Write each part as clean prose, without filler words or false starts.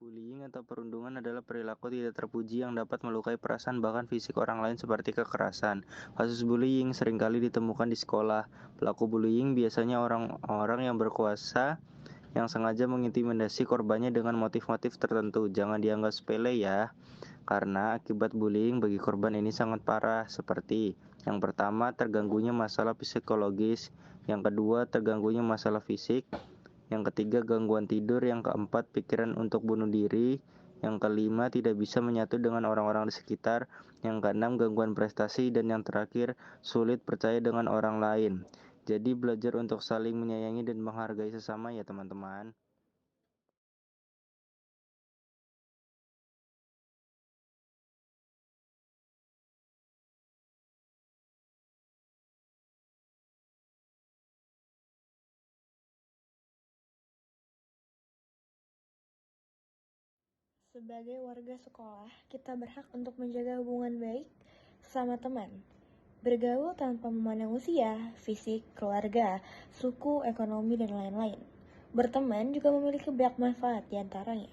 Bullying atau perundungan adalah perilaku tidak terpuji yang dapat melukai perasaan bahkan fisik orang lain seperti kekerasan. Kasus bullying seringkali ditemukan di sekolah. Pelaku bullying biasanya orang-orang yang berkuasa yang sengaja mengintimidasi korbannya dengan motif-motif tertentu. Jangan dianggap sepele ya, karena akibat bullying bagi korban ini sangat parah seperti yang pertama terganggunya masalah psikologis, yang kedua terganggunya masalah fisik, yang ketiga gangguan tidur, yang keempat pikiran untuk bunuh diri, yang kelima tidak bisa menyatu dengan orang-orang di sekitar, yang keenam gangguan prestasi, dan yang terakhir sulit percaya dengan orang lain. Jadi belajar untuk saling menyayangi dan menghargai sesama ya teman-teman. Sebagai warga sekolah, kita berhak untuk menjaga hubungan baik sesama teman. Bergaul tanpa memandang usia, fisik, keluarga, suku, ekonomi, dan lain-lain. Berteman juga memiliki banyak manfaat diantaranya.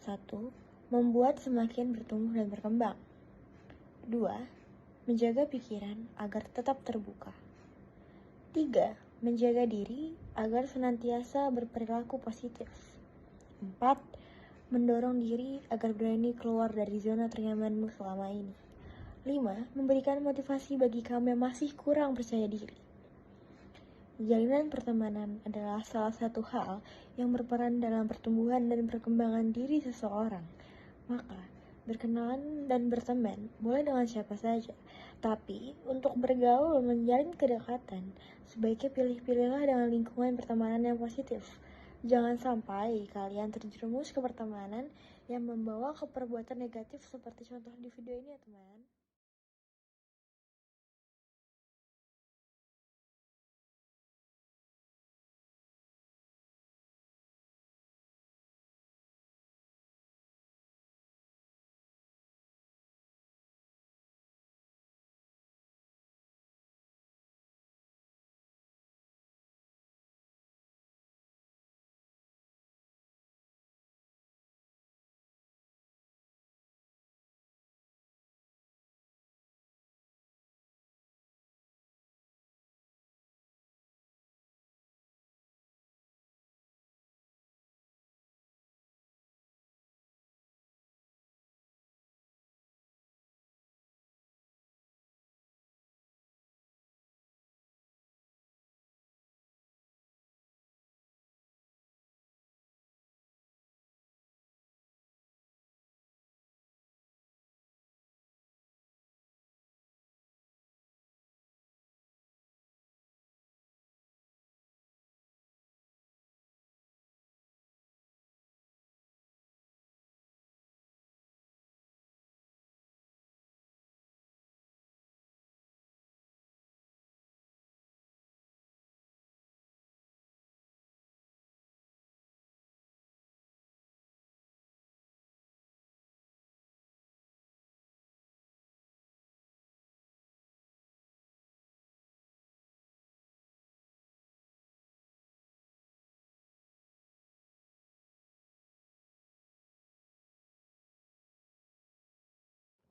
1. Membuat semakin bertumbuh dan berkembang. 2. Menjaga pikiran agar tetap terbuka. 3. Menjaga diri agar senantiasa berperilaku positif. 4. Mendorong diri agar berani keluar dari zona ternyamanmu selama ini. 5. Memberikan motivasi bagi kamu yang masih kurang percaya diri. Jalinan pertemanan adalah salah satu hal yang berperan dalam pertumbuhan dan perkembangan diri seseorang. Maka, berkenalan dan berteman boleh dengan siapa saja. Tapi, untuk bergaul menjalin kedekatan, sebaiknya pilih-pilihlah dengan lingkungan pertemanan yang positif. Jangan sampai kalian terjerumus ke pertemanan yang membawa ke perbuatan negatif seperti contoh di video ini ya teman.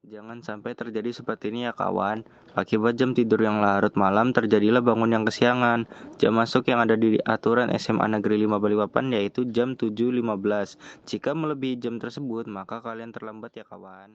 Jangan sampai terjadi seperti ini ya kawan. Akibat jam tidur yang larut malam, terjadilah bangun yang kesiangan. Jam masuk yang ada di aturan SMA Negeri 5 Balikpapan yaitu jam 7.15. Jika melebihi jam tersebut, maka kalian terlambat ya kawan.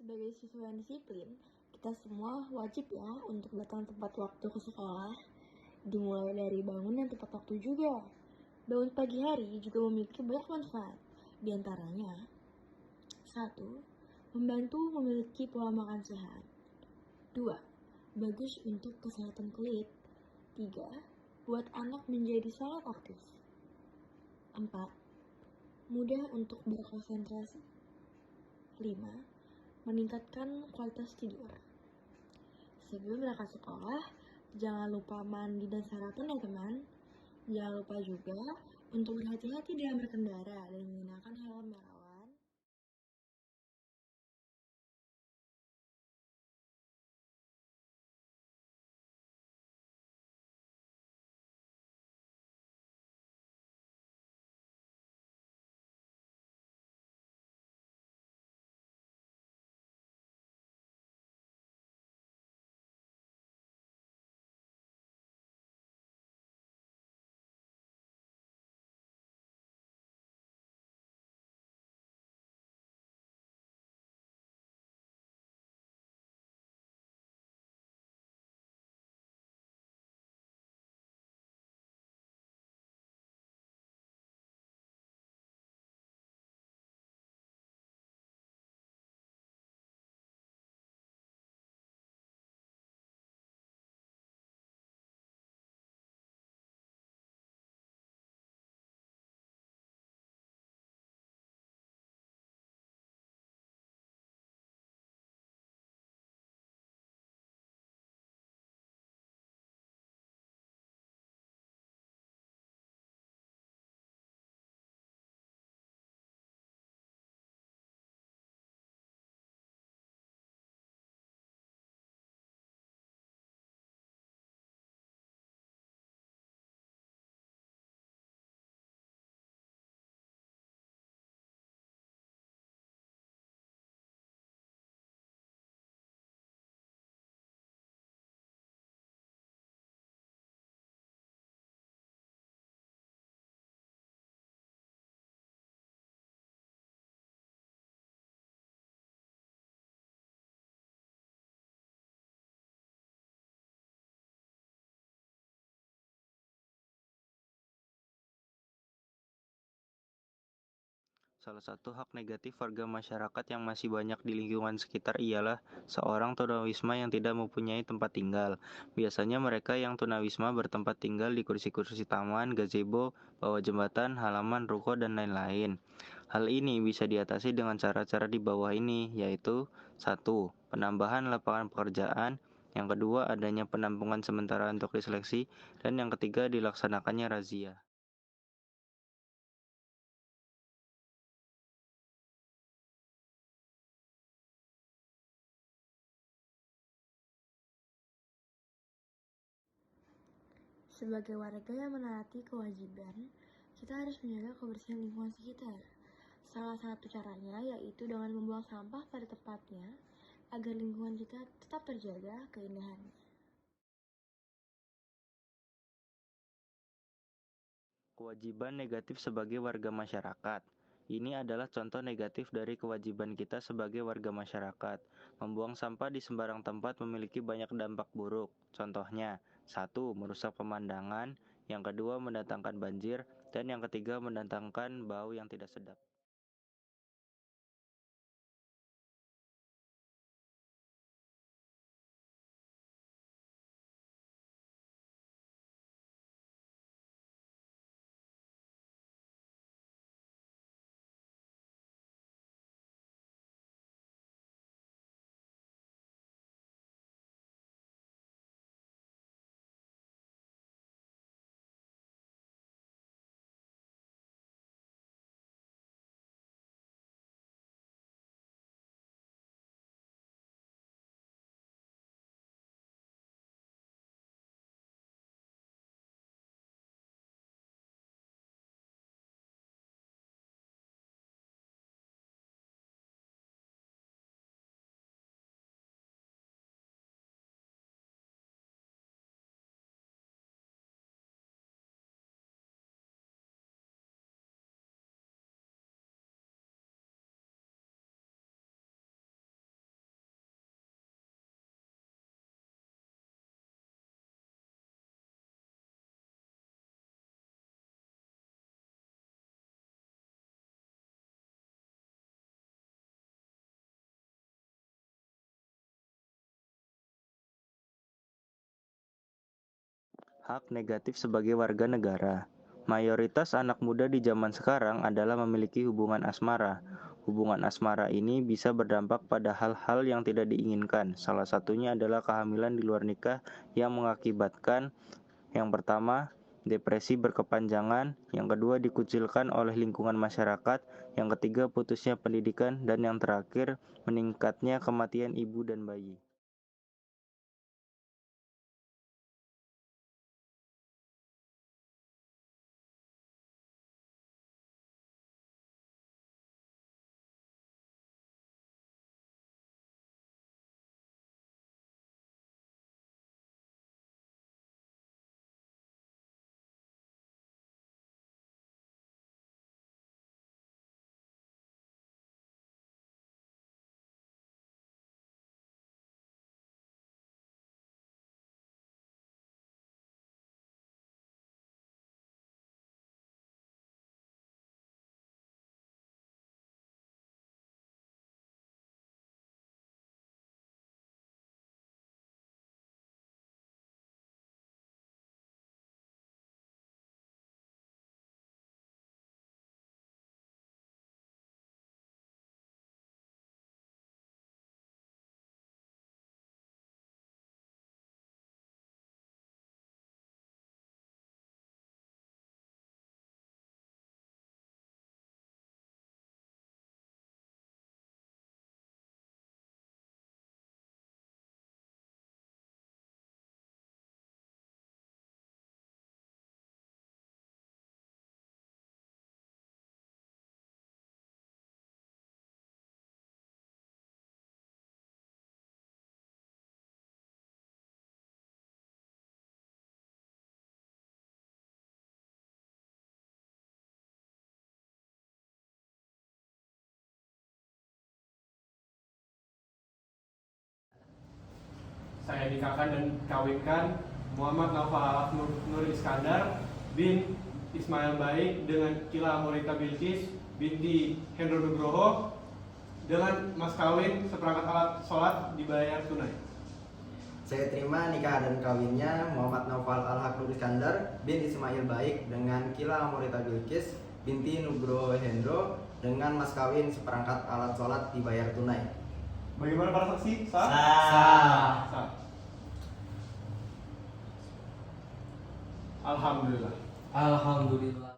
Sebagai siswa yang disiplin, kita semua wajib ya untuk datang tepat waktu ke sekolah. Dimulai dari bangun yang tepat waktu juga. Bangun pagi hari juga memiliki banyak manfaat. Di antaranya, 1. Membantu memiliki pola makan sehat. 2. Bagus untuk kesehatan kulit. 3. Buat anak menjadi sangat aktif. 4. Mudah untuk berkonsentrasi. 5. Meningkatkan kualitas tidur. Sebelum berangkat sekolah, jangan lupa mandi dan sarapan ya teman. Jangan lupa juga untuk berhati-hati dalam berkendara dan menggunakan helm yang rawan. Salah satu hak negatif warga masyarakat yang masih banyak di lingkungan sekitar ialah seorang tunawisma yang tidak mempunyai tempat tinggal. Biasanya mereka yang tunawisma bertempat tinggal di kursi-kursi taman, gazebo, bawah jembatan, halaman, ruko, dan lain-lain. Hal ini bisa diatasi dengan cara-cara di bawah ini, yaitu 1. Penambahan lapangan pekerjaan. Yang kedua, adanya penampungan sementara untuk diseleksi. Dan yang ketiga, dilaksanakannya razia. Sebagai warga yang menaati kewajiban, kita harus menjaga kebersihan lingkungan sekitar. Salah satu caranya yaitu dengan membuang sampah pada tempatnya agar lingkungan kita tetap terjaga keindahannya. Kewajiban negatif sebagai warga masyarakat. Ini adalah contoh negatif dari kewajiban kita sebagai warga masyarakat. Membuang sampah di sembarang tempat memiliki banyak dampak buruk. Contohnya, 1. Merusak pemandangan. Yang kedua, mendatangkan banjir. Dan yang ketiga, mendatangkan bau yang tidak sedap. Hak negatif sebagai warga negara. Mayoritas anak muda di zaman sekarang adalah memiliki hubungan asmara. Hubungan asmara ini bisa berdampak pada hal-hal yang tidak diinginkan. Salah satunya adalah kehamilan di luar nikah yang mengakibatkan yang pertama, depresi berkepanjangan, yang kedua dikucilkan oleh lingkungan masyarakat, yang ketiga putusnya pendidikan, dan yang terakhir meningkatnya kematian ibu dan bayi. Saya nikahkan dan kawinkan Muhammad Naufal Nur Iskandar bin Ismail Baik dengan Kila Morita Bilqis binti Hendro Nugroho dengan mas kawin seperangkat alat sholat dibayar tunai. Saya terima nikah dan kawinnya Muhammad Naufal Al-Haq Nur Iskandar bin Ismail Baik dengan Kila Morita Bilqis binti Nugroho Hendro dengan mas kawin seperangkat alat sholat dibayar tunai. Bagaimana para saksi? Sah? Sah. Alhamdulillah. Alhamdulillah.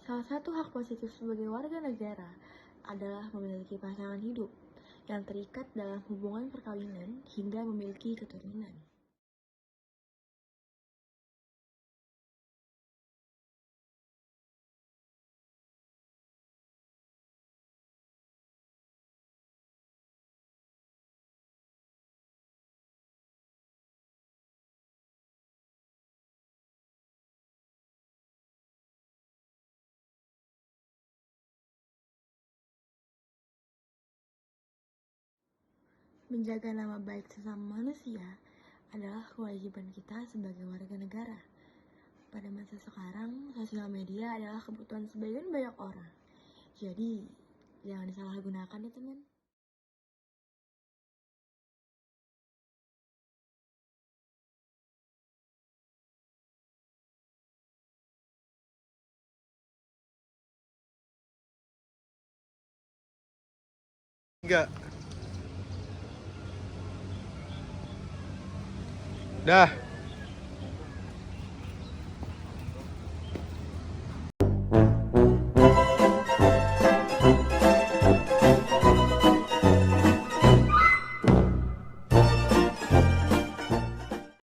Salah satu hak positif sebagai warga negara adalah memiliki pasangan hidup yang terikat dalam hubungan perkawinan hingga memiliki keturunan. Menjaga nama baik sesama manusia adalah kewajiban kita sebagai warga negara. Pada masa sekarang, sosial media adalah kebutuhan sebagian banyak orang. Jadi, jangan disalahgunakan ya teman. Enggak. Dah.